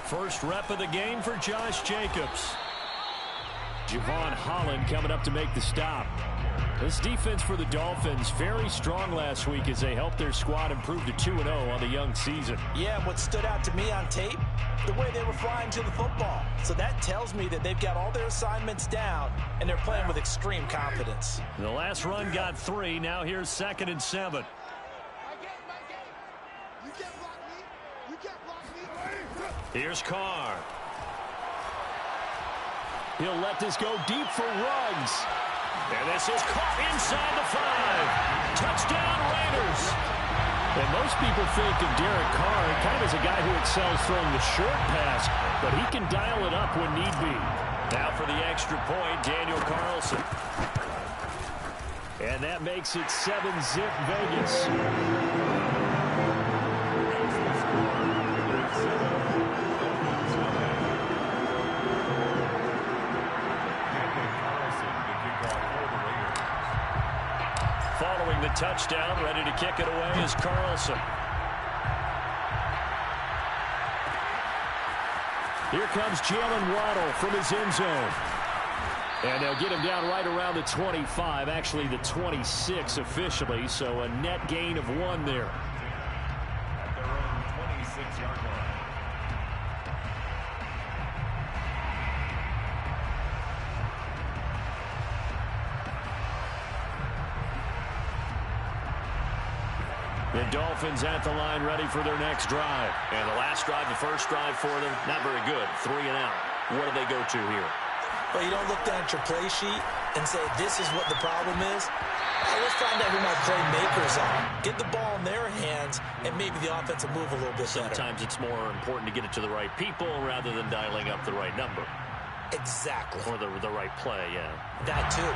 First rep of the game for Josh Jacobs. Javon Holland coming up to make the stop. This defense for the Dolphins very strong last week as they helped their squad improve to 2-0 on the young season. Yeah, what stood out to me on tape, the way they were flying to the football. So that tells me that they've got all their assignments down and they're playing with extreme confidence. The last run got 3. Now here's 2nd and 7. Here's Carr. He'll let this go deep for Ruggs. And this is caught inside the 5. Touchdown Raiders. And most people think of Derek Carr kind of as a guy who excels throwing the short pass, but he can dial it up when need be. Now for the extra point, Daniel Carlson. And that makes it 7-zip Vegas. Following the touchdown, ready to kick it away is Carlson. Here comes Jalen Waddle from his end zone. And they'll get him down right around the 25, actually the 26 officially, so a net gain of 1 there. At their own 26-yard line. The Dolphins at the line ready for their next drive. And the last drive, the first drive for them, not very good. 3 and out. What do they go to here? Well, you don't look down at your play sheet and say, this is what the problem is. Let's find out who my playmakers are. Get the ball in their hands, and maybe the offense will move a little bit better. Sometimes it's more important to get it to the right people rather than dialing up the right number. Exactly. Or the right play, yeah. That too.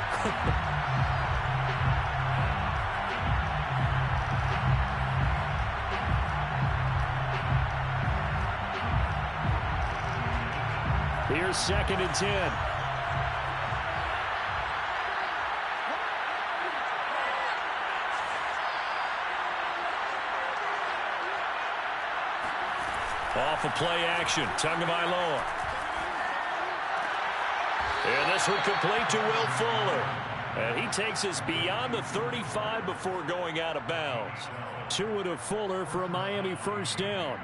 Here's 2nd and 10. Off of play action, Tagovailoa. And this would complete to Will Fuller. And he takes us beyond the 35 before going out of bounds. 2 to Fuller for a Miami first down.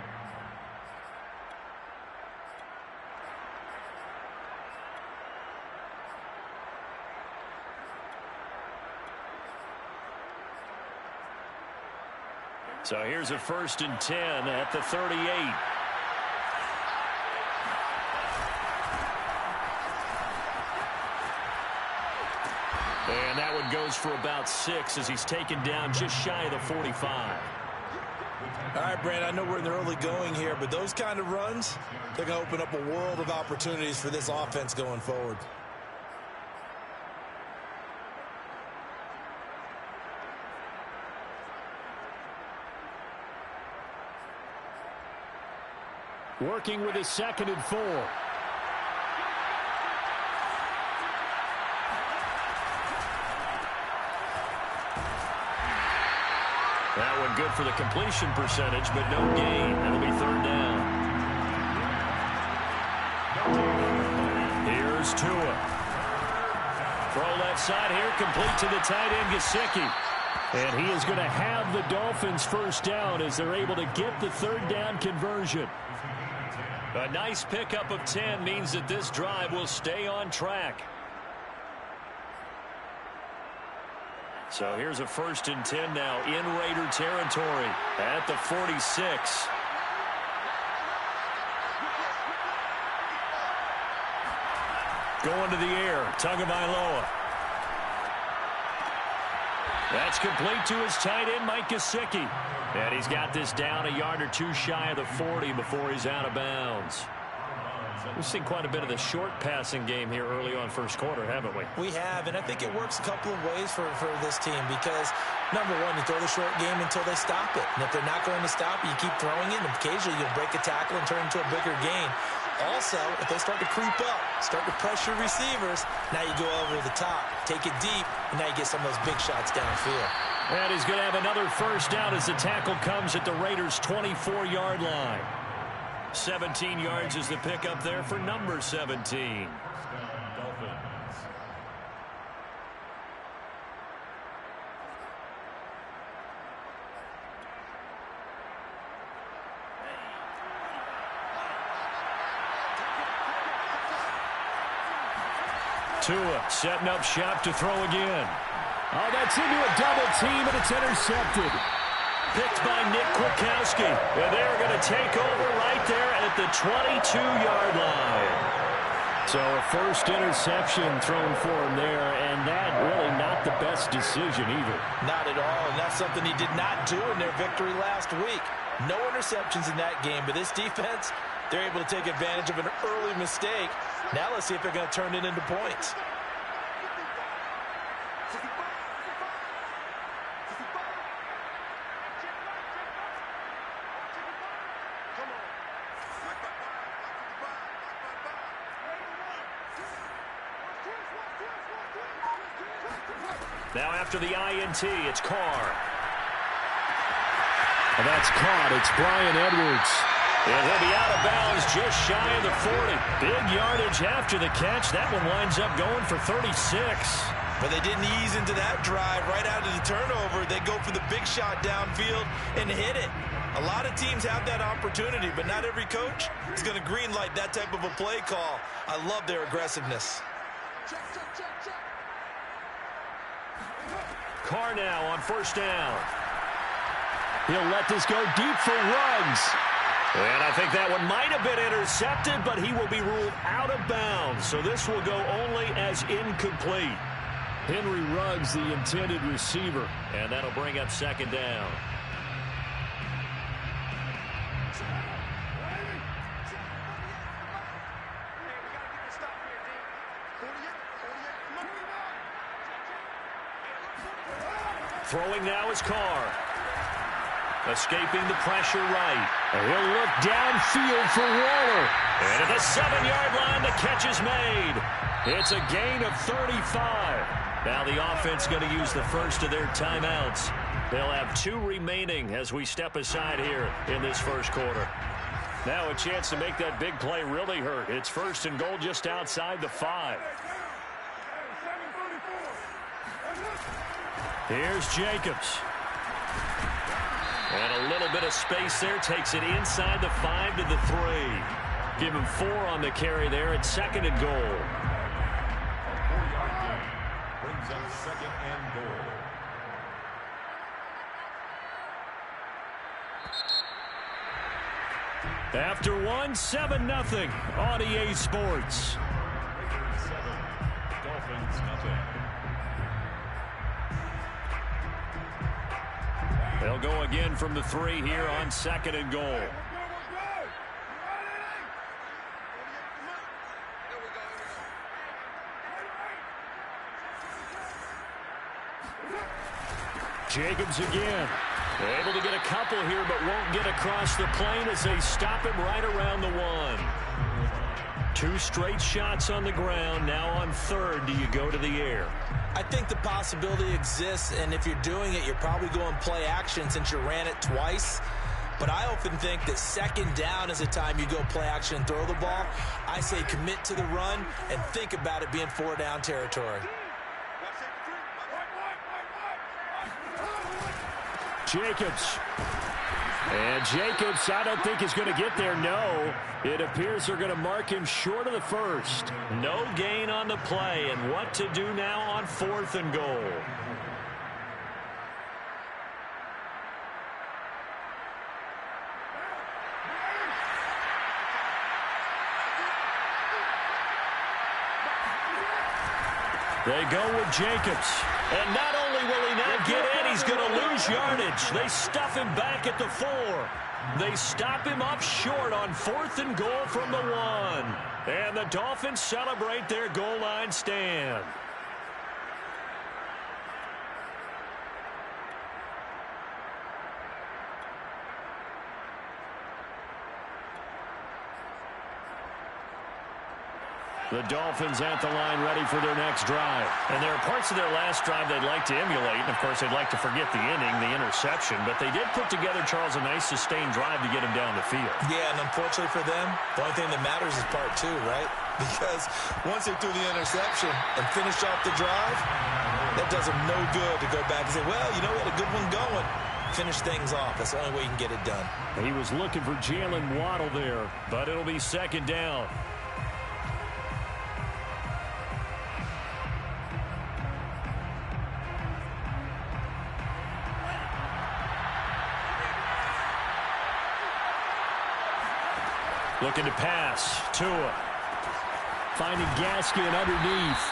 So here's a 1st and 10 at the 38. And that one goes for about 6 as he's taken down just shy of the 45. All right, Brand, I know we're in the early going here, but those kind of runs, they're going to open up a world of opportunities for this offense going forward. Working with his 2nd and 4. That one good for the completion percentage, but no gain. That'll be 3rd down. Here's Tua. Throw left side here, complete to the tight end, Gesicki. And he is going to have the Dolphins first down as they're able to get the 3rd down conversion. A nice pickup of 10 means that this drive will stay on track. So here's a 1st and 10 now in Raider territory at the 46. Going to the air, Tagovailoa. That's complete to his tight end, Mike Gesicki. And he's got this down a yard or 2 shy of the 40 before he's out of bounds. We've seen quite a bit of the short passing game here early on first quarter, haven't we? We have, and I think it works a couple of ways for this team because, number one, you throw the short game until they stop it. And if they're not going to stop it, you keep throwing it, and occasionally you'll break a tackle and turn into a bigger gain. Also, if they start to creep up, start to pressure receivers, now you go over the top, take it deep, and now you get some of those big shots downfield. And he's going to have another first down as the tackle comes at the Raiders' 24-yard line. 17 yards is the pickup there for number 17. Dolphins. Tua setting up shop to throw again. Oh, that's into a double team, and it's intercepted. Picked by Nick Kwiatkowski. And they're going to take over right there at the 22-yard line. So a first interception thrown for him there, and that really not the best decision either. Not at all, and that's something he did not do in their victory last week. No interceptions in that game, but this defense, they're able to take advantage of an early mistake. Now let's see if they're going to turn it into points. Now after the INT, it's Carr. And that's caught. It's Bryan Edwards. And he'll be out of bounds just shy of the 40. Big yardage after the catch. That one winds up going for 36. But they didn't ease into that drive right out of the turnover. They go for the big shot downfield and hit it. A lot of teams have that opportunity, but not every coach is going to greenlight that type of a play call. I love their aggressiveness. Carr now on first down. He'll let this go deep for Ruggs. And I think that one might have been intercepted, but he will be ruled out of bounds. So this will go only as incomplete. Henry Ruggs, the intended receiver. And that'll bring up second down. Throwing now is Carr. Escaping the pressure right. And he'll look downfield for Waller. And at the 7-yard line, the catch is made. It's a gain of 35. Now the offense going to use the first of their timeouts. They'll have 2 remaining as we step aside here in this first quarter. Now a chance to make that big play really hurt. It's first and goal just outside the 5. Here's Jacobs. And a little bit of space there. Takes it inside the 5 to the 3. Give him 4 on the carry there at second and goal. 4-yard gain brings up second and goal. After 1, 7-0 on EA Sports. Raiders 7, Dolphins nothing. They'll go again from the 3 here on second and goal. Jacobs again. Able to get a couple here, but won't get across the plane as they stop him right around the 1. 2 straight shots on the ground. Now on third, do you go to the air? I think the possibility exists, and if you're doing it, you're probably going play action since you ran it twice. But I often think that second down is the time you go play action and throw the ball. I say commit to the run and think about it being 4-down territory. Jacobs. And Jacobs, I don't think is going to get there. No. It appears they're going to mark him short of the first. No gain on the play. And what to do now on 4th and goal. They go with Jacobs. And not only will he not get in, he's going to lose yardage. They stuff him back at the 4. They stop him up short on 4th and goal from the 1. And the Dolphins celebrate their goal line stand. The Dolphins at the line ready for their next drive. And there are parts of their last drive they'd like to emulate. And, of course, they'd like to forget the inning, the interception. But they did put together, Charles, a nice sustained drive to get him down the field. Yeah, and unfortunately for them, the only thing that matters is part two, right? Because once they threw the interception and finished off the drive, that does them no good to go back and say, well, you know, we had a good one going. Finish things off. That's the only way you can get it done. He was looking for Jalen Waddle there, but it'll be second down. Looking to pass. Tua. Finding Gaskin underneath.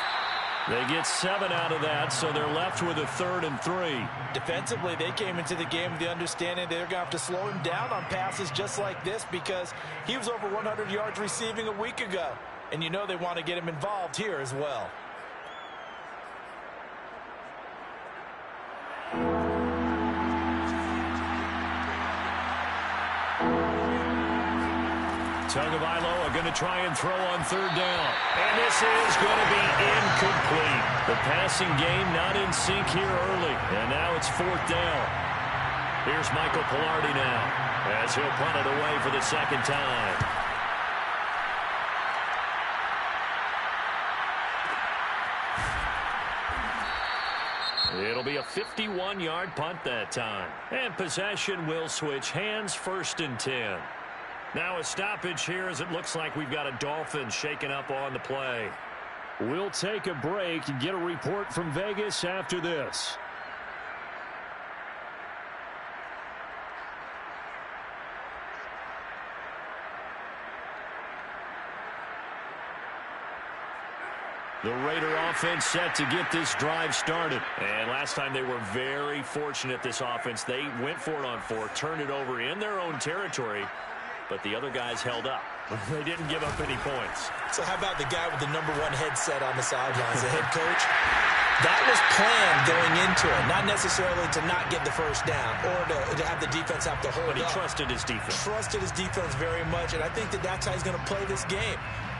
They get 7 out of that, so they're left with a 3rd and 3. Defensively, they came into the game with the understanding they're going to have to slow him down on passes just like this because he was over 100 yards receiving a week ago. And you know they want to get him involved here as well. Tagovailoa are going to try and throw on 3rd down. And this is going to be incomplete. The passing game not in sync here early. And now it's 4th down. Here's Michael Pilardi now as he'll punt it away for the second time. It'll be a 51-yard punt that time. And possession will switch hands, 1st and 10. Now a stoppage here as it looks like we've got a Dolphins shaking up on the play. We'll take a break and get a report from Vegas after this. The Raider offense set to get this drive started. And last time they were very fortunate, this offense. They went for it on 4th, turned it over in their own territory. But the other guys held up. They didn't give up any points. So how about the guy with the #1 headset on the sidelines, the head coach? That was planned going into it, not necessarily to not get the first down or to have the defense have to hold up. But he trusted his defense. Trusted his defense very much, and I think that's how he's going to play this game.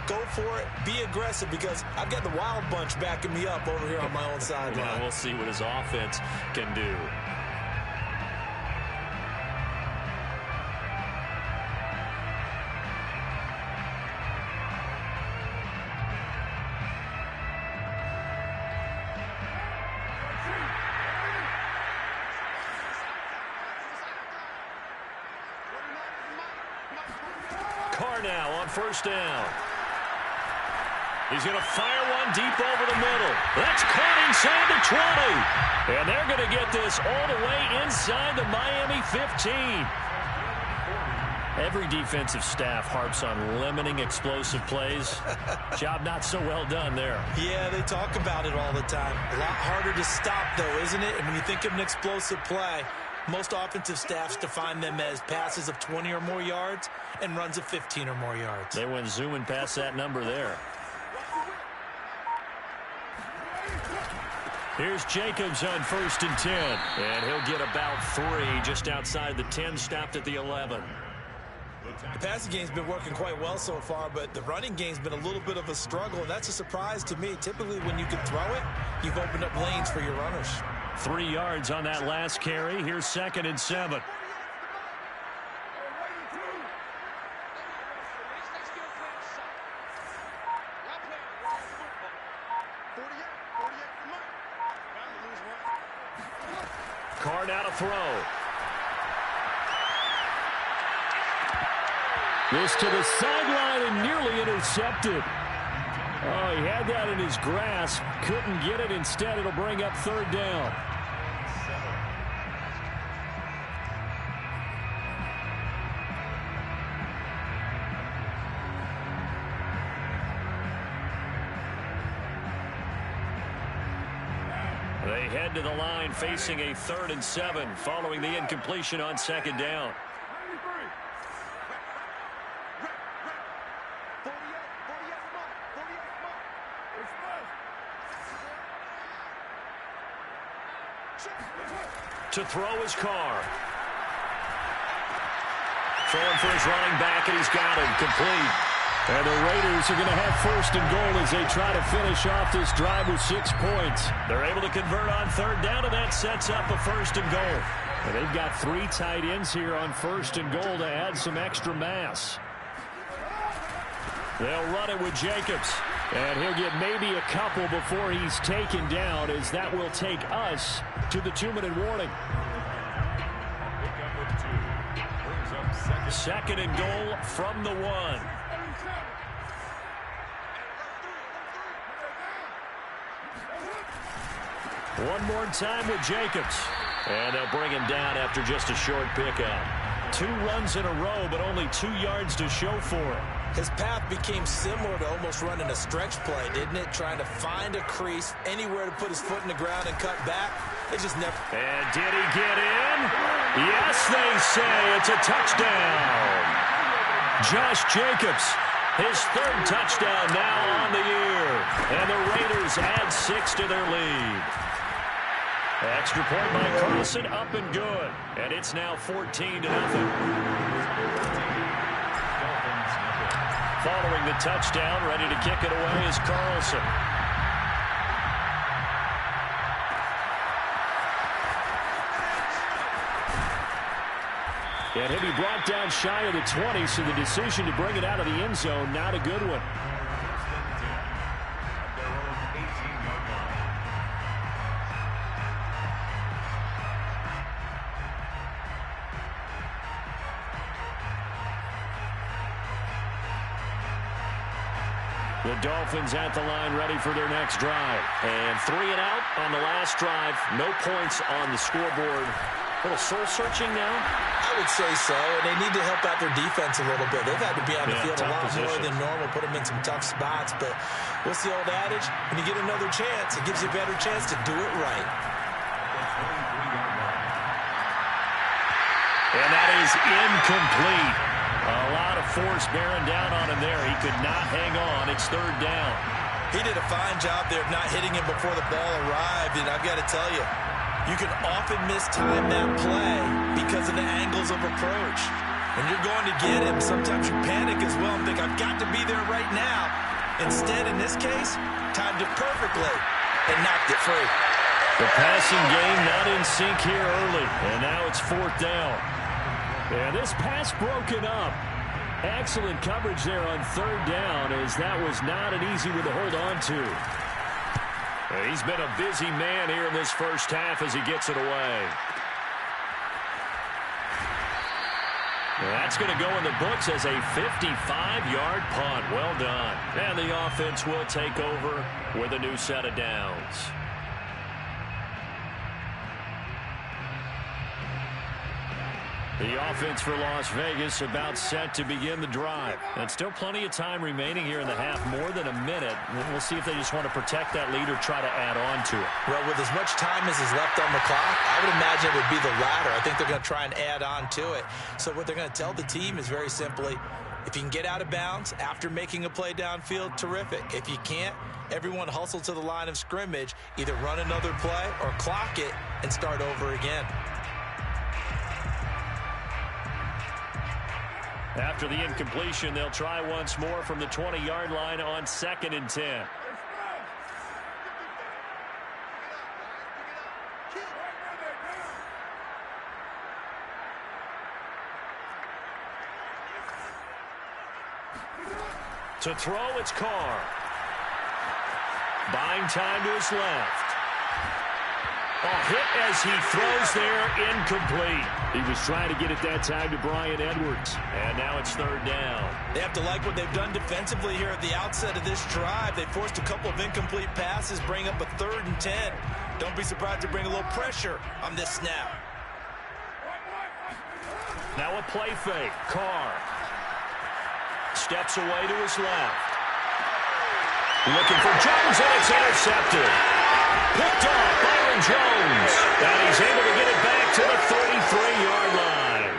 Go for it. Be aggressive because I've got the Wild Bunch backing me up over here on my own sideline. Well, we'll see what his offense can do. Carr now on 1st down. He's going to fire one deep over the middle. That's caught inside the 20. And they're going to get this all the way inside the Miami 15. Every defensive staff harps on limiting explosive plays. Job not so well done there. Yeah, they talk about it all the time. A lot harder to stop, though, isn't it? And when you think of an explosive play, most offensive staffs define them as passes of 20 or more yards and runs of 15 or more yards. They went zooming past that number there. Here's Jacobs on 1st and 10. And he'll get about 3 just outside the 10, stopped at the 11. The passing game's been working quite well so far, but the running game's been a little bit of a struggle, and that's a surprise to me. Typically, when you can throw it, you've opened up lanes for your runners. 3 yards on that last carry. Here's 2nd and 7. Carr now to throw. This to the sideline and nearly intercepted. Oh, he had that in his grasp. Couldn't get it. Instead, it'll bring up 3rd down. They head to the line facing a 3rd and 7 following the incompletion on 2nd down. To throw his Carr. Throwing for his running back, and he's got him complete. And the Raiders are going to have first and goal as they try to finish off this drive with 6 points. They're able to convert on third down, and that sets up a first and goal. And they've got 3 tight ends here on first and goal to add some extra mass. They'll run it with Jacobs. And he'll get maybe a couple before he's taken down, as that will take us to the 2-minute warning. Second and goal from the 1. One more time with Jacobs. And they'll bring him down after just a short pickup. 2 runs in a row, but only 2 yards to show for it. His path became similar to almost running a stretch play, didn't it? Trying to find a crease, anywhere to put his foot in the ground and cut back. It just never... And did he get in? Yes, they say it's a touchdown. Josh Jacobs, his 3rd touchdown now on the year. And the Raiders add 6 to their lead. Extra point by Carlson, up and good. And it's now 14-0. Following the touchdown, ready to kick it away is Carlson. And he'll be brought down shy of the 20, so the decision to bring it out of the end zone, not a good one. The Dolphins at the line, ready for their next drive. And 3 and out on the last drive. No points on the scoreboard. A little soul-searching now? I would say so, and they need to help out their defense a little bit. They've had to be on the field a lot more than normal, put them in some tough spots. But what's the old adage? When you get another chance, it gives you a better chance to do it right. And that is incomplete. A lot of force bearing down on him there. He could not hang on. It's 3rd down. He did a fine job there of not hitting him before the ball arrived. And I've got to tell you, you can often mistime that play because of the angles of approach. When you're going to get him, sometimes you panic as well and think, I've got to be there right now. Instead, in this case, timed it perfectly and knocked it free. The passing game not in sync here early. And now it's 4th down. And this pass broken up. Excellent coverage there on 3rd down, as that was not an easy one to hold on to. He's been a busy man here in this first half as he gets it away. That's going to go in the books as a 55-yard punt. Well done. And the offense will take over with a new set of downs. The offense for Las Vegas about set to begin the drive. And still plenty of time remaining here in the half, more than a minute. We'll see if they just want to protect that lead or try to add on to it. Well, with as much time as is left on the clock, I would imagine it would be the latter. I think they're going to try and add on to it. So what they're going to tell the team is very simply, if you can get out of bounds after making a play downfield, terrific. If you can't, everyone hustle to the line of scrimmage, either run another play or clock it and start over again. After the incompletion, they'll try once more from the 20-yard line on 2nd and 10. To throw, it's Carr. Buying time to his left. A hit as he throws there, incomplete. He was trying to get it that time to Bryan Edwards. And now it's 3rd down. They have to like what they've done defensively here at the outset of this drive. They forced a couple of incomplete passes, bring up a 3rd and 10. Don't be surprised to bring a little pressure on this snap. Now a play fake. Carr steps away to his left. Looking for Jones, and it's intercepted. Picked off Byron Jones. And he's able to get it back to the 33-yard line.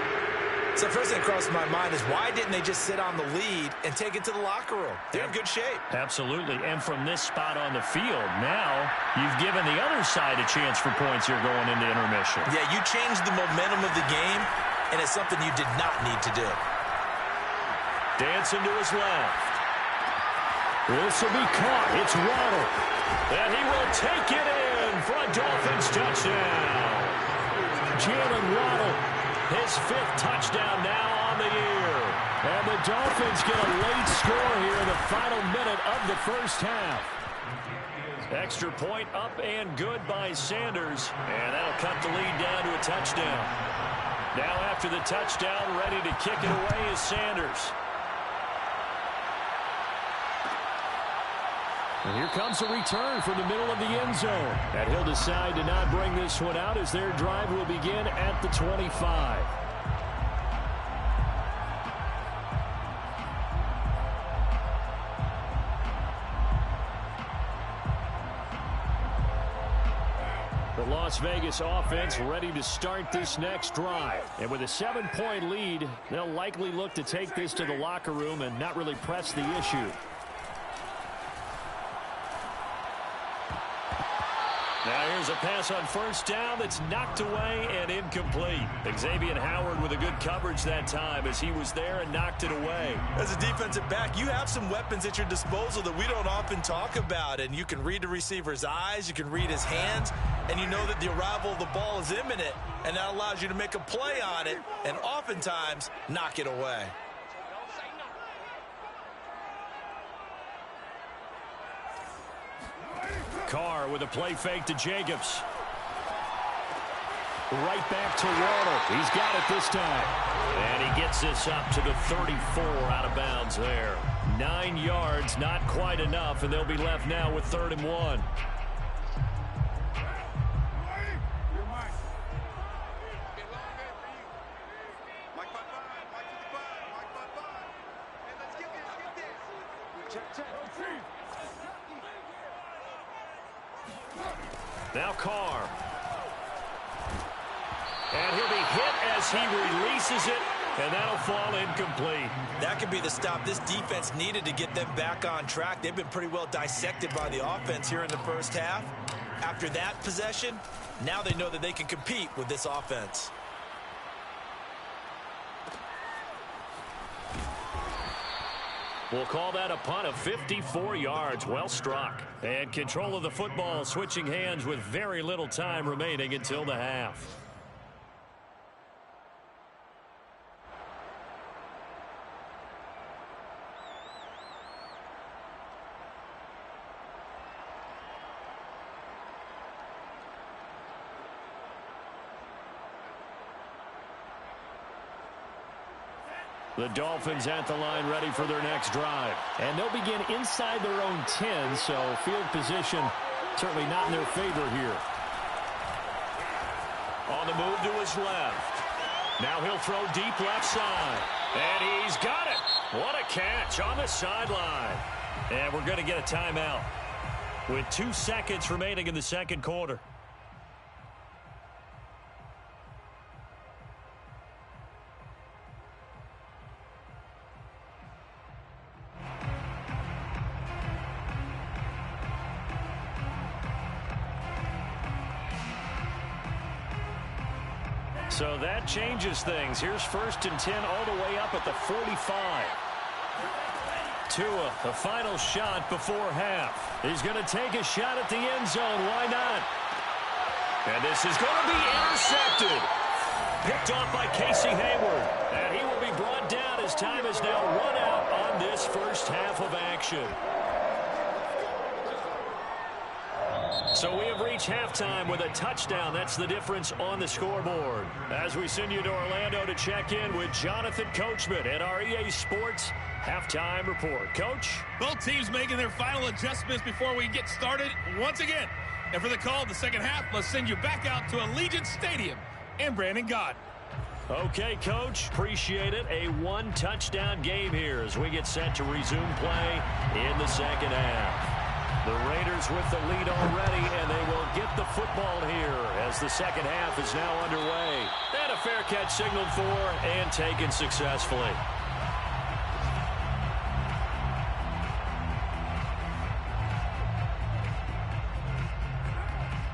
So first thing that crosses my mind is, why didn't they just sit on the lead and take it to the locker room? They're in good shape. Absolutely. And from this spot on the field, now you've given the other side a chance for points here going into intermission. Yeah, you changed the momentum of the game, and it's something you did not need to do. Dancing to his left. This will be caught. It's Waddle. And he will take it in for a Dolphins touchdown. Jalen Waddle, his 5th touchdown now on the year. And the Dolphins get a late score here in the final minute of the first half. Extra point up and good by Sanders. And that'll cut the lead down to a touchdown. Now after the touchdown, ready to kick it away is Sanders. And here comes a return from the middle of the end zone. And he'll decide to not bring this one out as their drive will begin at the 25. The Las Vegas offense ready to start this next drive. And with a 7-point lead, they'll likely look to take this to the locker room and not really press the issue. Now here's a pass on first down that's knocked away and incomplete. Xavier Howard with a good coverage that time as he was there and knocked it away. As a defensive back, you have some weapons at your disposal that we don't often talk about. And you can read the receiver's eyes, you can read his hands, and you know that the arrival of the ball is imminent. And that allows you to make a play on it and oftentimes knock it away. Carr with a play fake to Jacobs. Right back to Waddle. He's got it this time. And he gets this up to the 34 out of bounds there. 9 yards, not quite enough, and they'll be left now with 3rd and 1. Now Carr. And he'll be hit as he releases it, and that'll fall incomplete. That could be the stop this defense needed to get them back on track. They've been pretty well dissected by the offense here in the first half. After that possession, now they know that they can compete with this offense. We'll call that a punt of 54 yards. Well struck. And control of the football switching hands with very little time remaining until the half. The Dolphins at the line ready for their next drive. And they'll begin inside their own 10, so field position certainly not in their favor here. On the move to his left. Now he'll throw deep left side. And he's got it. What a catch on the sideline. And we're going to get a timeout with 2 seconds remaining in the second quarter. So that changes things. Here's 1st and 10 all the way up at the 45. Tua, the final shot before half. He's going to take a shot at the end zone. Why not? And this is going to be intercepted. Picked off by Casey Hayward. And he will be brought down as time is now run out on this first half of action. So we have reached halftime with a touchdown. That's the difference on the scoreboard. As we send you to Orlando to check in with Jonathan Coachman at our EA Sports Halftime Report. Coach? Both teams making their final adjustments before we get started once again. And for the call of the second half, let's send you back out to Allegiant Stadium in Brandon Gaudin. Okay, Coach. Appreciate it. A 1-touchdown game here as we get set to resume play in the second half. The Raiders with the lead already, and they will get the football here as the second half is now underway. And a fair catch signaled for and taken successfully.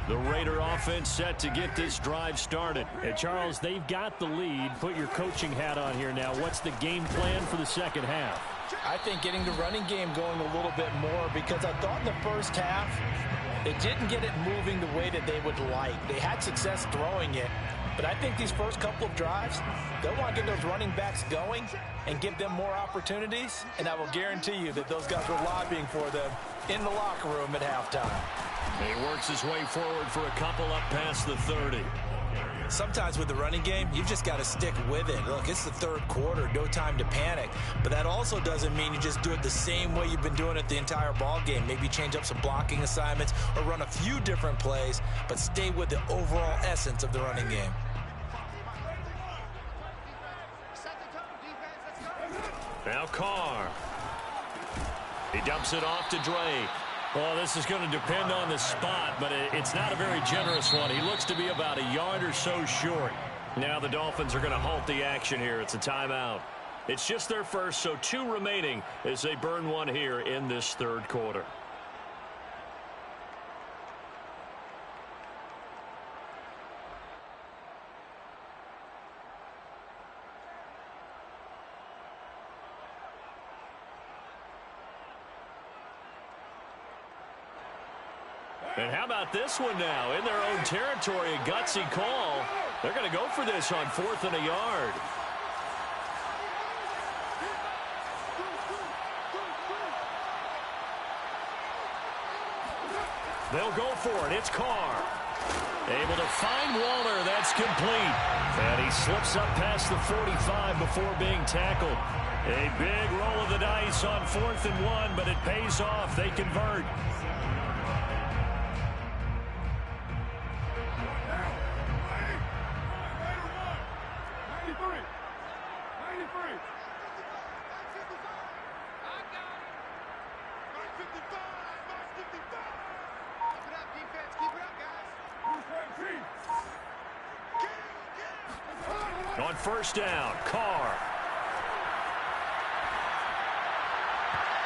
The Raider offense set to get this drive started. And Charles, they've got the lead. Put your coaching hat on here now. What's the game plan for the second half? I think getting the running game going a little bit more, because I thought in the first half they didn't get it moving the way that they would like. They had success throwing it, but I think these first couple of drives, they'll want to get those running backs going and give them more opportunities, and I will guarantee you that those guys were lobbying for them in the locker room at halftime. He works his way forward for a couple up past the 30. Sometimes with the running game, you've just got to stick with it. Look, it's the third quarter, no time to panic. But that also doesn't mean you just do it the same way you've been doing it the entire ball game. Maybe change up some blocking assignments or run a few different plays, but stay with the overall essence of the running game. Now Carr. He dumps it off to Drake. Well, this is going to depend on the spot, but it's not a very generous one. He looks to be about a yard or so short. Now the Dolphins are going to halt the action here. It's a timeout. It's just their first, so 2 remaining as they burn one here in this third quarter. And how about this one now? In their own territory, a gutsy call. They're going to go for this on 4th and a yard. They'll go for it. It's Carr. Able to find Waller. That's complete. And he slips up past the 45 before being tackled. A big roll of the dice on 4th and 1, but it pays off. They convert. On first down, Carr.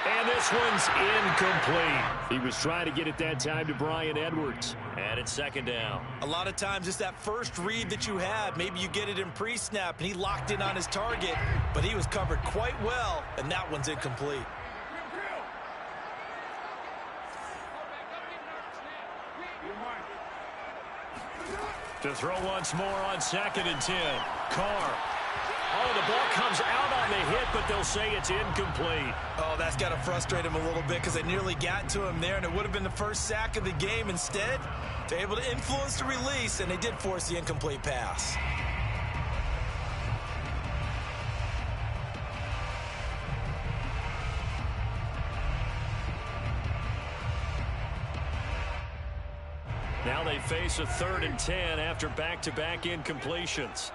And this one's incomplete. He was trying to get it that time to Bryan Edwards. And it's second down. A lot of times it's that first read that you have. Maybe you get it in pre-snap and he locked in on his target, but he was covered quite well, and that one's incomplete. To throw once more on 2nd and 10. Carr. Oh, the ball comes out on the hit, but they'll say it's incomplete. Oh, that's got to frustrate him a little bit because they nearly got to him there, and it would have been the first sack of the game. Instead, they're able to influence the release, and they did force the incomplete pass. Now they face a 3rd and 10 after back-to-back incompletions.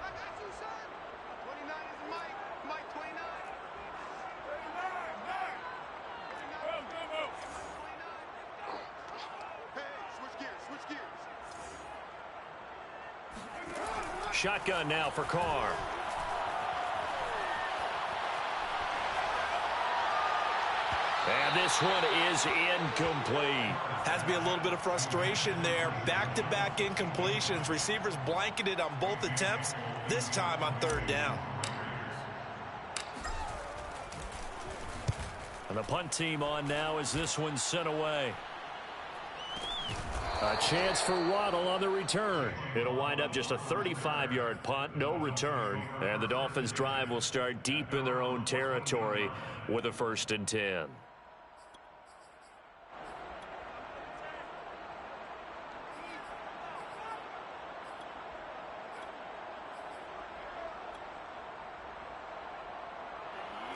Shotgun now for Carr. And this one is incomplete. Has to be a little bit of frustration there. Back-to-back incompletions. Receivers blanketed on both attempts, this time on 3rd down. And the punt team on now as this one's sent away. A chance for Waddle on the return. It'll wind up just a 35-yard punt, no return. And the Dolphins' drive will start deep in their own territory with a 1st and 10.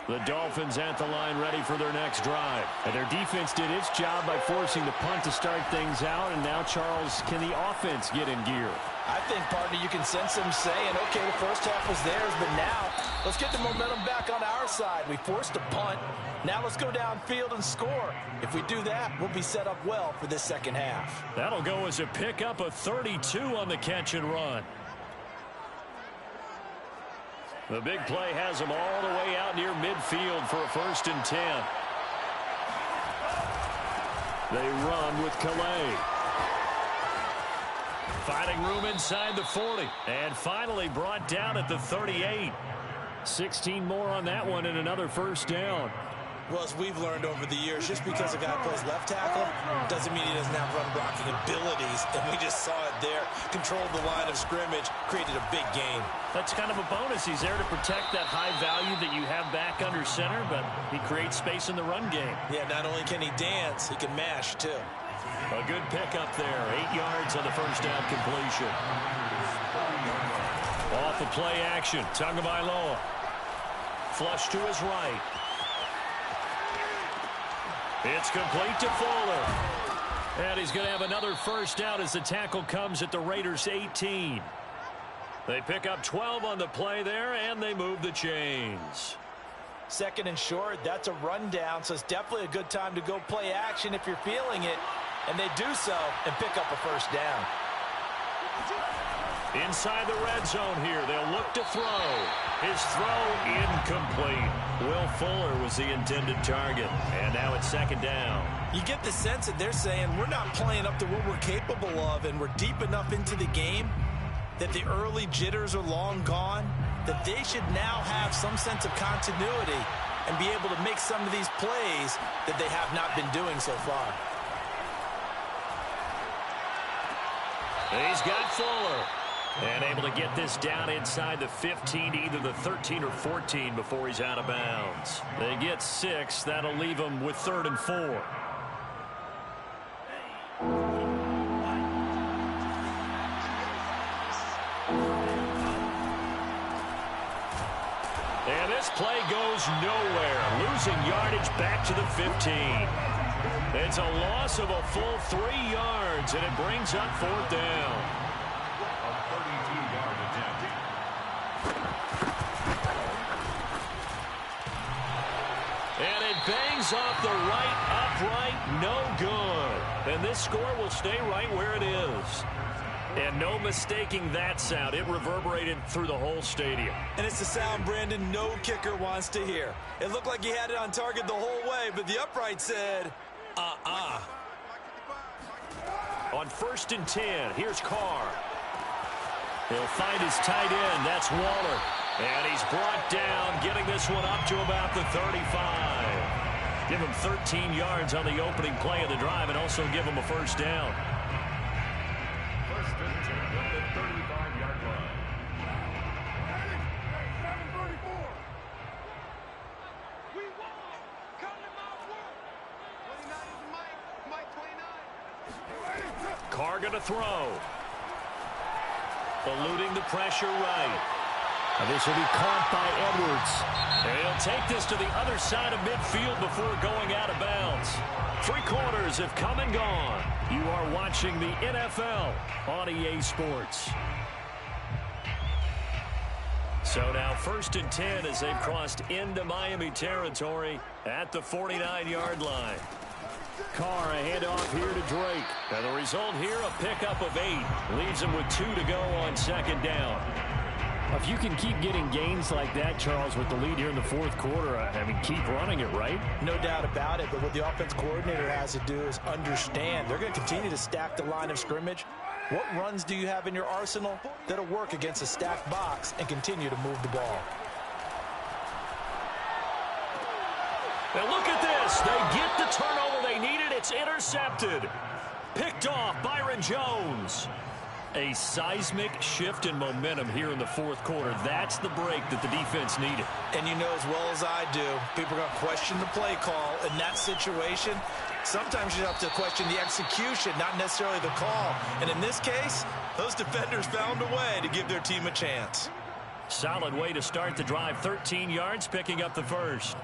The Dolphins at the line ready for their next drive. And their defense did its job by forcing the punt to start things out. And now, Charles, can the offense get in gear? I think, partner, you can sense them saying, okay, the first half was theirs, but now let's get the momentum back on our side. We forced a punt. Now let's go downfield and score. If we do that, we'll be set up well for this second half. That'll go as a pickup of 32 on the catch and run. The big play has them all the way out near midfield for a 1st and 10. They run with Calais. Finding room inside the 40. And finally brought down at the 38. 16 more on that one and another 1st down. Well, as we've learned over the years, just because a guy plays left tackle doesn't mean he doesn't have run blocking abilities. And we just saw it there. Controlled the line of scrimmage, created a big gain. That's kind of a bonus. He's there to protect that high value that you have back under center, but he creates space in the run game. Yeah, not only can he dance, he can mash, too. A good pickup there. 8 yards on the first down completion. Off the play action. Tagovailoa. Flush to his right. It's complete to Fuller. And he's going to have another first down as the tackle comes at the Raiders' 18. They pick up 12 on the play there, and they move the chains. Second and short, that's a rundown, so it's definitely a good time to go play action if you're feeling it. And they do so and pick up a first down. Inside the red zone here, they'll look to throw. His throw incomplete. Will Fuller was the intended target. And now it's second down. You get the sense that they're saying we're not playing up to what we're capable of, and we're deep enough into the game that the early jitters are long gone, that they should now have some sense of continuity and be able to make some of these plays that they have not been doing so far. He's got Fuller. And able to get this down inside the 15 to either the 13 or 14 before he's out of bounds. They get 6. That'll leave them with 3rd and 4. And this play goes nowhere. Losing yardage back to the 15. It's a loss of a full 3 yards, and it brings up 4th down. And it bangs off the right upright, no good. And this score will stay right where it is. And no mistaking that sound. It reverberated through the whole stadium. And it's the sound, Brandon, no kicker wants to hear. It looked like he had it on target the whole way, but the upright said, On 1st and 10, here's Carr. He'll find his tight end. That's Waller. And he's brought down, getting this one up to about the 35. Give him 13 yards on the opening play of the drive and also give him a first down. First and 10 at the 35-yard line. Carr going to throw. Eluding the pressure right. And this will be caught by Edwards. And he'll take this to the other side of midfield before going out of bounds. 3 quarters have come and gone. You are watching the NFL on EA Sports. So now 1st and 10 as they've crossed into Miami territory at the 49-yard line. Carr, a handoff here to Drake. And the result here, a pickup of 8. Leaves him with 2 to go on 2nd down. If you can keep getting gains like that, Charles, with the lead here in the 4th quarter, I mean, keep running it, right? No doubt about it, but what the offense coordinator has to do is understand they're going to continue to stack the line of scrimmage. What runs do you have in your arsenal that'll work against a stacked box and continue to move the ball? Now look at this. They get the turnover they needed. It's intercepted. Picked off Byron Jones. A seismic shift in momentum here in the 4th quarter. That's the break that the defense needed. And you know as well as I do, people are going to question the play call in that situation. Sometimes you have to question the execution, not necessarily the call. And in this case, those defenders found a way to give their team a chance. Solid way to start the drive. 13 yards, picking up the first.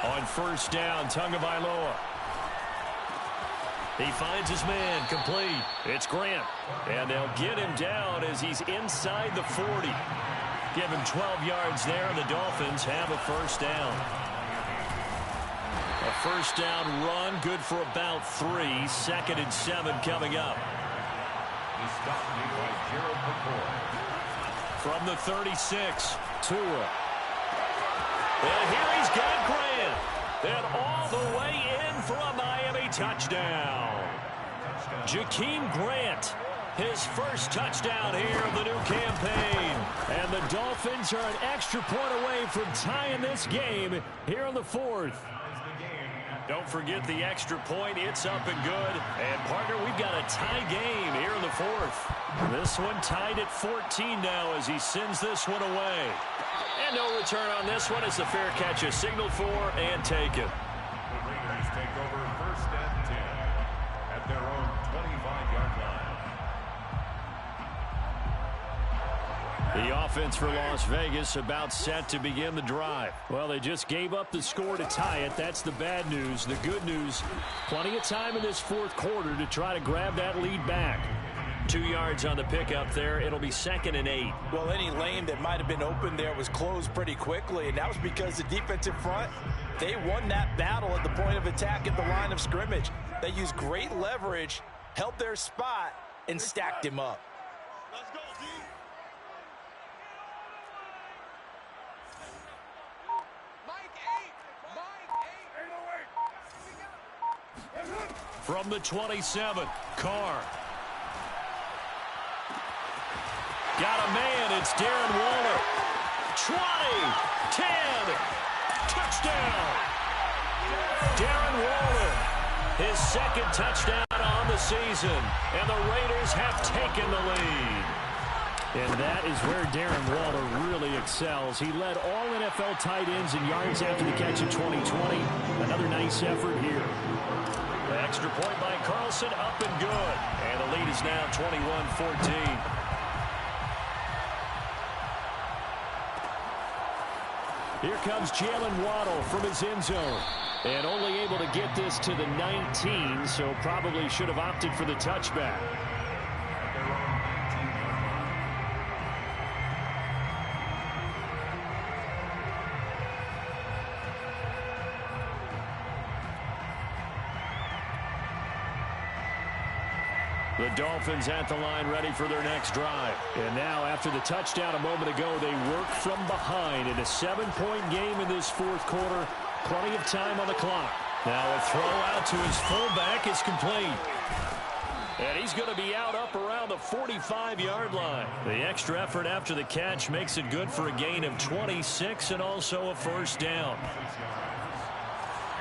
On 1st down, Tagovailoa. He finds his man, complete. It's Grant. And they'll get him down as he's inside the 40. Give him 12 yards there, and the Dolphins have a first down. A first down run, good for about 3. 2nd and 7 coming up. He's stopped by Gerald McCoy. From the 36, Tua. And here he's got Grant. And all the way in for a Miami touchdown. Jakeem Grant, his first touchdown here of the new campaign. And the Dolphins are an extra point away from tying this game here in the fourth. Don't forget the extra point. It's up and good. And, partner, we've got a tie game here in the fourth. This one tied at 14 now as he sends this one away. And no return on this one as the fair catch is signaled for and taken. The Raiders take over first and 10 at their own 25-yard line. The offense for Las Vegas about set to begin the drive. Well, they just gave up the score to tie it. That's the bad news. The good news, plenty of time in this fourth quarter to try to grab that lead back. 2 yards on the pickup there. It'll be 2nd and 8. Well, any lane that might have been open there was closed pretty quickly, and that was because the defensive front, they won that battle at the point of attack at the line of scrimmage. They used great leverage, held their spot, and stacked him up. Let's go, D. From the 27, Carr. Got a man, it's Darren Waller. 20, 10, touchdown. Darren Waller, his second touchdown on the season, and the Raiders have taken the lead. And that is where Darren Waller really excels. He led all NFL tight ends in yards after the catch in 2020. Another nice effort here. The extra point by Carlson, up and good. And the lead is now 21-14. Here comes Jalen Waddle from his end zone. And only able to get this to the 19, so probably should have opted for the touchback. The Dolphins at the line ready for their next drive. And now after the touchdown a moment ago, they work from behind in a 7-point game in this fourth quarter. Plenty of time on the clock. Now a throw out to his fullback is complete. And he's going to be out up around the 45-yard line. The extra effort after the catch makes it good for a gain of 26 and also a first down.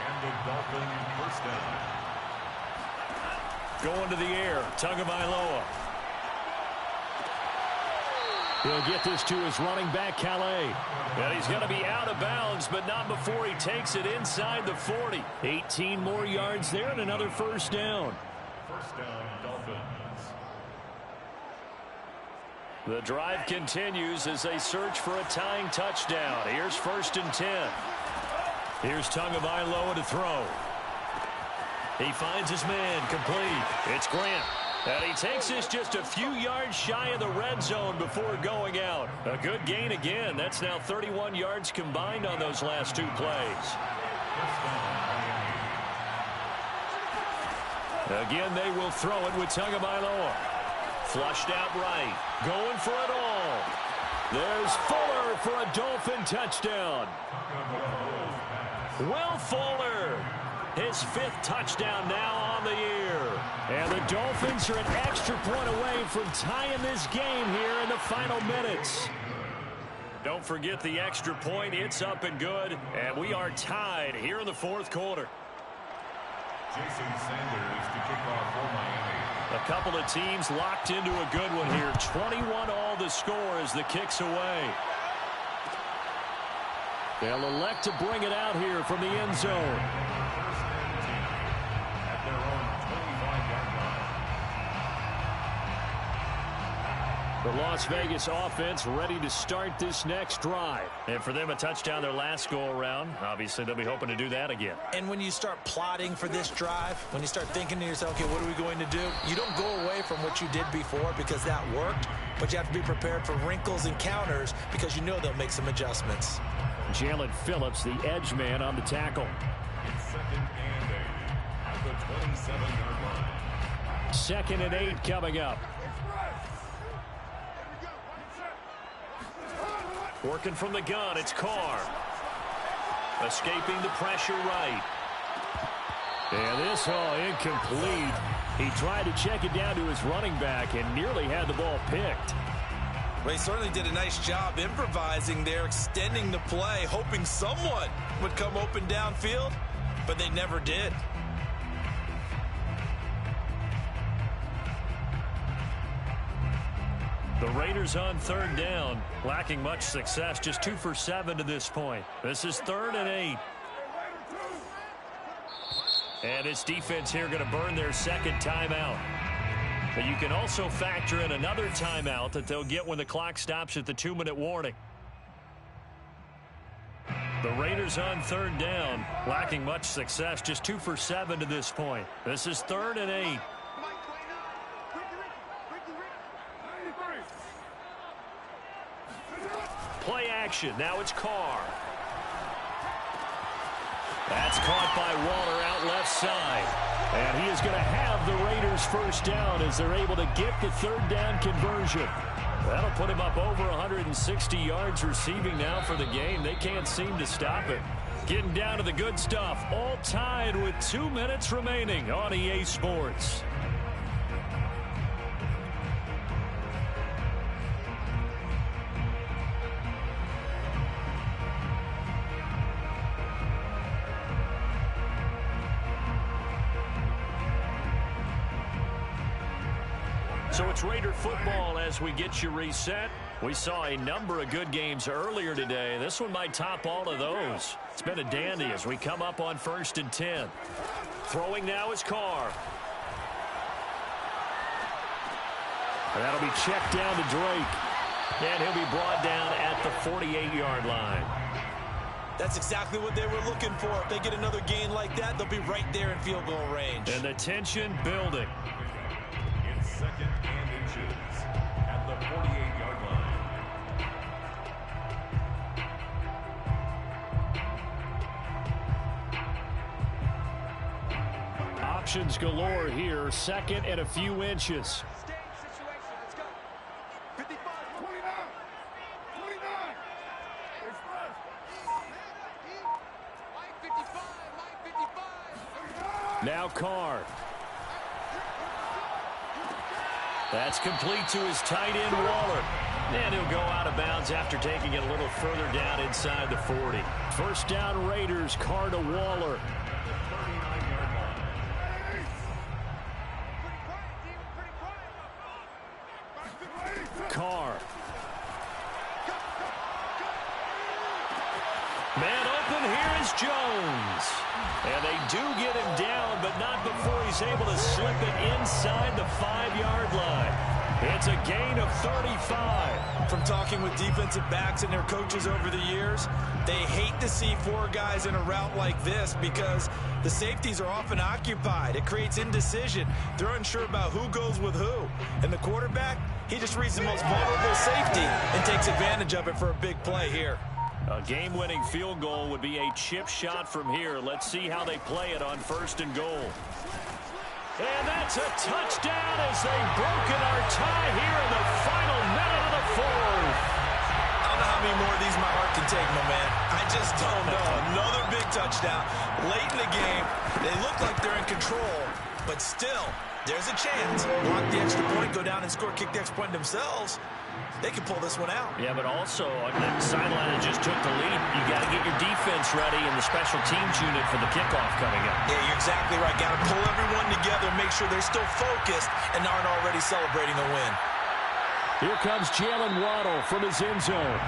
And the Dolphins first down. Going to the air, Tagovailoa. He'll get this to his running back, Calais. And he's going to be out of bounds, but not before he takes it inside the 40. 18 more yards there and another first down. First down, Dolphins. The drive continues as they search for a tying touchdown. Here's 1st and 10. Here's Tagovailoa to throw. He finds his man, complete. It's Grant. And he takes this just a few yards shy of the red zone before going out. A good gain again. That's now 31 yards combined on those last 2 plays. Again, they will throw it with Tagovailoa. Flushed out right. Going for it all. There's Fuller for a Dolphin touchdown. Will Fuller, his 5th touchdown now on the year. And the Dolphins are an extra point away from tying this game here in the final minutes. Don't forget the extra point. It's up and good. And we are tied here in the fourth quarter. Jason Sanders to kick off for Miami. A couple of teams locked into a good one here. 21 all the score as the kick's away. They'll elect to bring it out here from the end zone. At their own 25-yard line. The Las Vegas offense ready to start this next drive. And for them, a touchdown their last go-around. Obviously, they'll be hoping to do that again. And when you start plotting for this drive, when you start thinking to yourself, okay, what are we going to do? You don't go away from what you did before because that worked, but you have to be prepared for wrinkles and counters because you know they'll make some adjustments. Jalen Phillips, the edge man on the tackle. It's 2nd and 8 at the 27-yard line. 2nd and 8 coming up. Working from the gun, it's Carr. Escaping the pressure right. And this all incomplete. He tried to check it down to his running back and nearly had the ball picked. Well, he certainly did a nice job improvising there, extending the play, hoping someone would come open downfield, but they never did. The Raiders on third down, lacking much success, just 2 for 7 to this point. This is 3rd and 8. And this defense here going to burn their second timeout. But you can also factor in another timeout that they'll get when the clock stops at the 2-minute warning. The Raiders on third down, lacking much success, just 2 for 7 to this point. This is 3rd and 8. Play action. Now it's Carr. That's caught by Waller out left side. And he is going to have the Raiders first down as they're able to get the third down conversion. That'll put him up over 160 yards receiving now for the game. They can't seem to stop it. Getting down to the good stuff. All tied with 2 minutes remaining on EA Sports. So it's Raider football as we get you reset. We saw a number of good games earlier today. This one might top all of those. It's been a dandy as we come up on 1st and 10. Throwing now is Carr. And that'll be checked down to Drake. And he'll be brought down at the 48-yard line. That's exactly what they were looking for. If they get another gain like that, they'll be right there in field goal range. And the tension building. In 2nd and inches at the 48-yard line. Options galore here. 2nd and a few inches. Now Carr. That's complete to his tight end, Waller. And he'll go out of bounds after taking it a little further down inside the 40. First down Raiders, Carr to Waller. Carr. Man open, here is Jones. And they do get him down, but not before he's able to slip it inside the 5-yard line. It's a gain of 35. From talking with defensive backs and their coaches over the years, they hate to see 4 guys in a route like this because the safeties are often occupied. It creates indecision. They're unsure about who goes with who. And the quarterback, he just reads the most vulnerable safety and takes advantage of it for a big play here. A game-winning field goal would be a chip shot from here. Let's see how they play it on 1st and goal. And that's a touchdown as they've broken our tie here in the final minute of the 4th. I don't know how many more of these my heart can take, my man. I just don't know. Another big touchdown. Late in the game, they look like they're in control, but still, there's a chance. Block the extra point, go down and score, kick the extra point themselves. They can pull this one out. Yeah, but also, the sideline that just took the lead, you got to get your defense ready and the special teams unit for the kickoff coming up. Yeah, you're exactly right. Got to pull everyone together and make sure they're still focused and aren't already celebrating a win. Here comes Jalen Waddle from his end zone.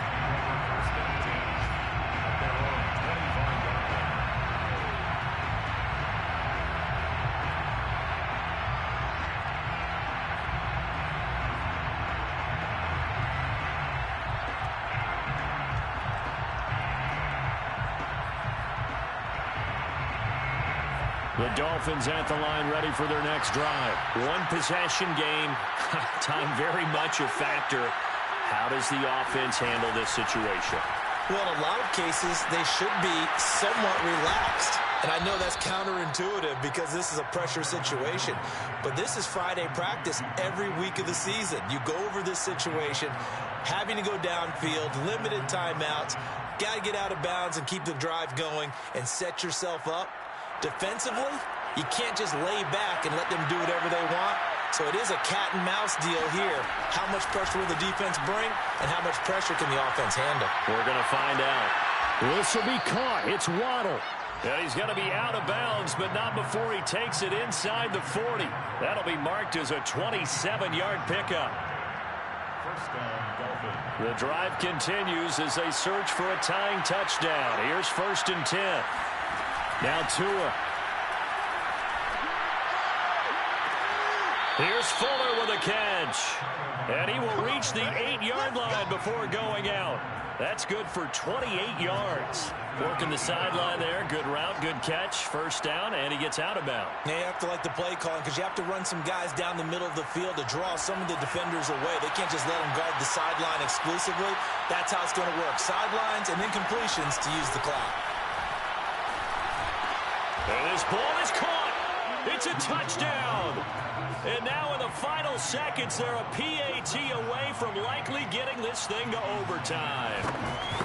The Dolphins at the line ready for their next drive. One possession game. Time very much a factor. How does the offense handle this situation? Well, in a lot of cases, they should be somewhat relaxed. And I know that's counterintuitive because this is a pressure situation. But this is Friday practice every week of the season. You go over this situation, having to go downfield, limited timeouts, got to get out of bounds and keep the drive going and set yourself up. Defensively, you can't just lay back and let them do whatever they want. So it is a cat and mouse deal here. How much pressure will the defense bring and how much pressure can the offense handle? We're going to find out. This will be caught. It's Waddle. And he's going to be out of bounds, but not before he takes it inside the 40. That'll be marked as a 27-yard pickup. First down, Dolphins. The drive continues as they search for a tying touchdown. Here's 1st and 10. Now Tua. Here's Fuller with a catch. And he will reach the 8-yard line before going out. That's good for 28 yards. Working the sideline there. Good route, good catch. First down, and he gets out of bounds. Now you have to like the play calling because you have to run some guys down the middle of the field to draw some of the defenders away. They can't just let them guard the sideline exclusively. That's how it's going to work. Sidelines and then completions to use the clock. And this ball is caught. It's a touchdown. And now in the final seconds, they're a PAT away from likely getting this thing to overtime.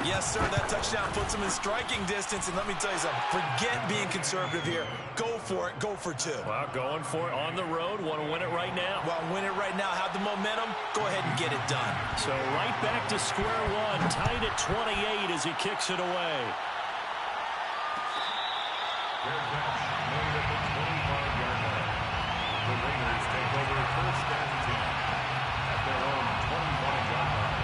Yes, sir, that touchdown puts them in striking distance. And let me tell you something, forget being conservative here. Go for it, go for 2. Well, going for it on the road. Want to win it right now. Well, win it right now, have the momentum, go ahead and get it done. So right back to square one, tied at 28 as he kicks it away. Fair catch made at the 25-yard line. The Raiders take over 1st and 10 at their own 25-yard line.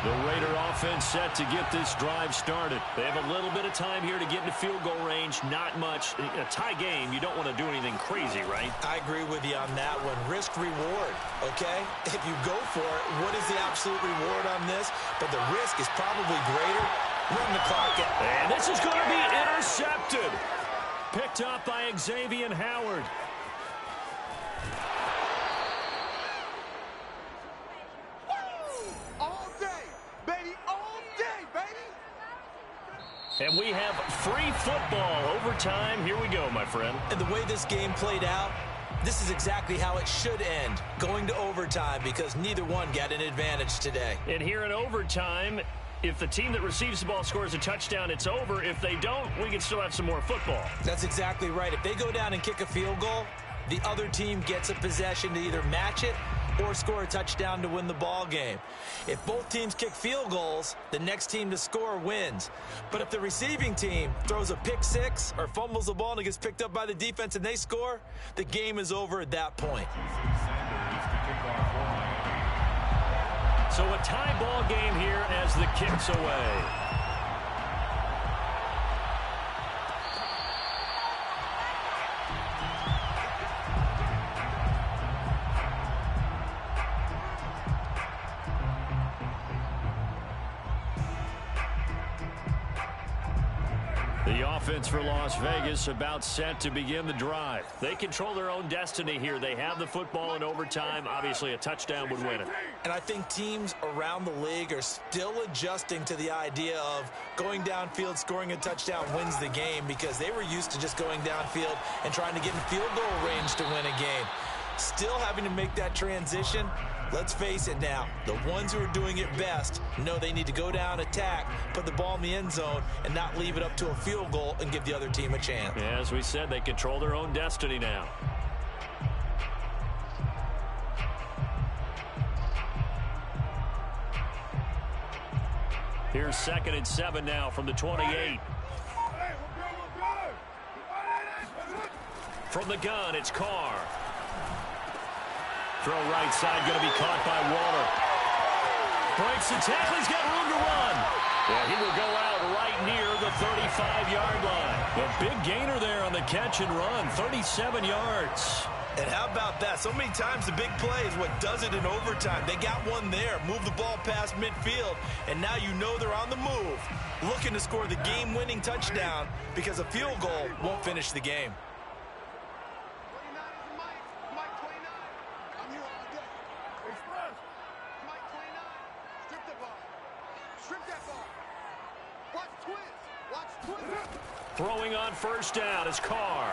The Raider offense set to get this drive started. They have a little bit of time here to get into field goal range. Not much. A tie game, you don't want to do anything crazy, right? I agree with you on that one. Risk reward, okay? If you go for it, what is the absolute reward on this? But the risk is probably greater. Run the clock out. And this is going to be intercepted. Picked up by Xavier Howard. And we have free football overtime. Here we go, my friend. And the way this game played out, this is exactly how it should end, going to overtime, because neither one got an advantage today. And here in overtime, if the team that receives the ball scores a touchdown, it's over. If they don't, we can still have some more football. That's exactly right. If they go down and kick a field goal, the other team gets a possession to either match it or score a touchdown to win the ball game. If both teams kick field goals, the next team to score wins. But if the receiving team throws a pick six or fumbles the ball and it gets picked up by the defense and they score, the game is over at that point. So a tie ball game here as the kick's away. The offense for Las Vegas about set to begin the drive. They control their own destiny here. They have the football in overtime. Obviously, a touchdown would win it. And I think teams around the league are still adjusting to the idea of going downfield, scoring a touchdown wins the game, because they were used to just going downfield and trying to get in field goal range to win a game. Still having to make that transition. Let's face it now, the ones who are doing it best know they need to go down, attack, put the ball in the end zone, and not leave it up to a field goal and give the other team a chance. Yeah, as we said, they control their own destiny now. Here's 2nd and 7 now from the 28. From the gun, it's Carr. Throw right side, going to be caught by Waller. Breaks the tackle, he's got room to run. Yeah, he will go out right near the 35-yard line. A big gainer there on the catch and run, 37 yards. And how about that? So many times the big play is what does it in overtime. They got one there, move the ball past midfield, and now you know they're on the move, looking to score the game-winning touchdown because a field goal won't finish the game. Throwing on first down is Carr.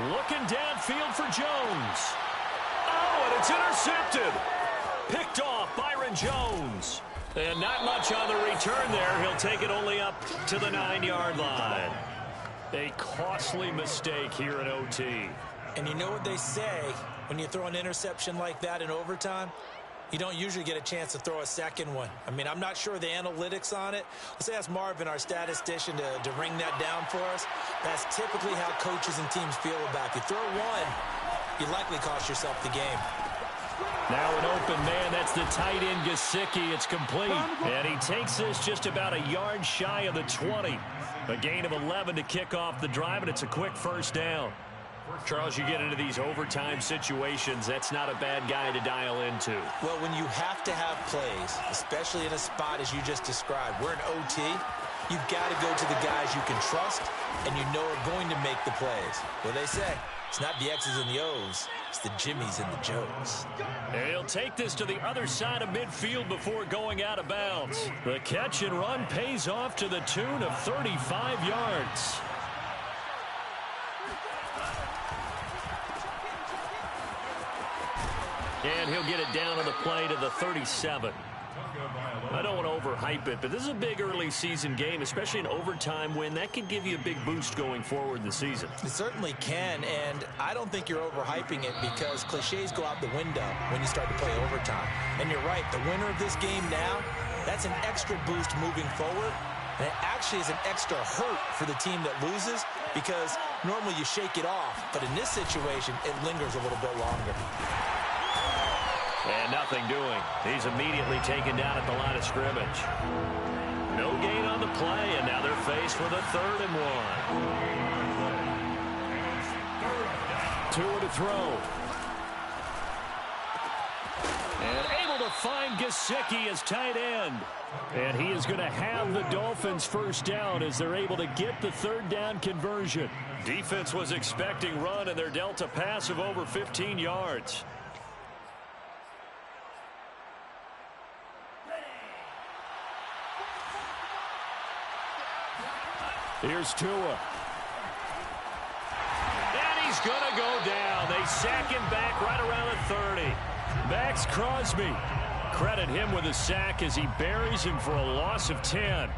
Looking downfield for Jones. Oh, and it's intercepted. Picked off Byron Jones. And not much on the return there. He'll take it only up to the 9-yard line. A costly mistake here in OT. And you know what they say when you throw an interception like that in overtime? You don't usually get a chance to throw a second one. I mean, I'm not sure the analytics on it. Let's ask Marvin, our statistician, to ring that down for us. That's typically how coaches and teams feel about it. If you throw one, you likely cost yourself the game. Now an open man. That's the tight end, Gesicki. It's complete. And he takes this just about a yard shy of the 20. A gain of 11 to kick off the drive, and it's a quick first down. Charles, you get into these overtime situations, that's not a bad guy to dial into. Well, when you have to have plays, especially in a spot as you just described, we're in OT, you've got to go to the guys you can trust and you know are going to make the plays. What they say, it's not the X's and the O's, it's the Jimmies and the Joes. And he'll take this to the other side of midfield before going out of bounds. The catch and run pays off to the tune of 35 yards. And he'll get it down on the play to the 37. I don't want to overhype it, but this is a big early season game, especially an overtime win. That could give you a big boost going forward in the season. It certainly can, and I don't think you're overhyping it because cliches go out the window when you start to play overtime. And you're right, the winner of this game now, that's an extra boost moving forward. And it actually is an extra hurt for the team that loses because normally you shake it off, but in this situation, it lingers a little bit longer. And nothing doing. He's immediately taken down at the line of scrimmage. No gain on the play, and now they're faced with a 3rd and 1. Two to throw. And able to find Gesicki as tight end. And he is going to have the Dolphins first down as they're able to get the 3rd down conversion. Defense was expecting run, and they're dealt a pass of over 15 yards. Here's Tua. And he's going to go down. They sack him back right around the 30. Max Crosby. Credit him with a sack as he buries him for a loss of 10.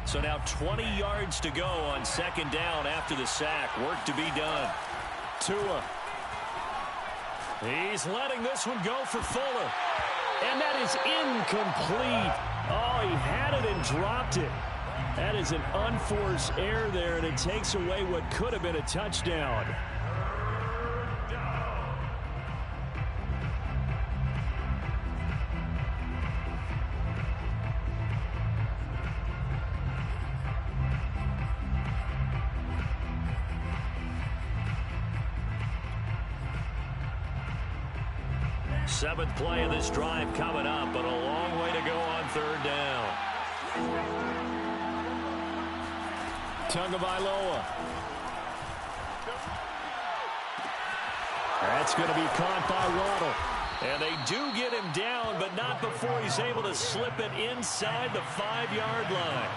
So now 20 yards to go on 2nd down after the sack. Work to be done. Tua. He's letting this one go for Fuller. And that is incomplete. Oh, he had it and dropped it. That is an unforced error there, and it takes away what could have been a touchdown. Seventh play of this drive coming up, but a long way to go on 3rd down. Tagovailoa. That's going to be caught by Waddle. And they do get him down, but not before he's able to slip it inside the 5-yard line.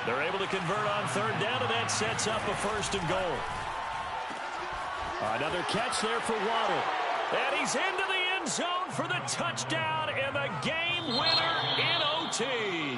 They're able to convert on 3rd down, and that sets up a 1st and goal. Another catch there for Waddle. And he's into the end zone for the touchdown and the game winner in OT.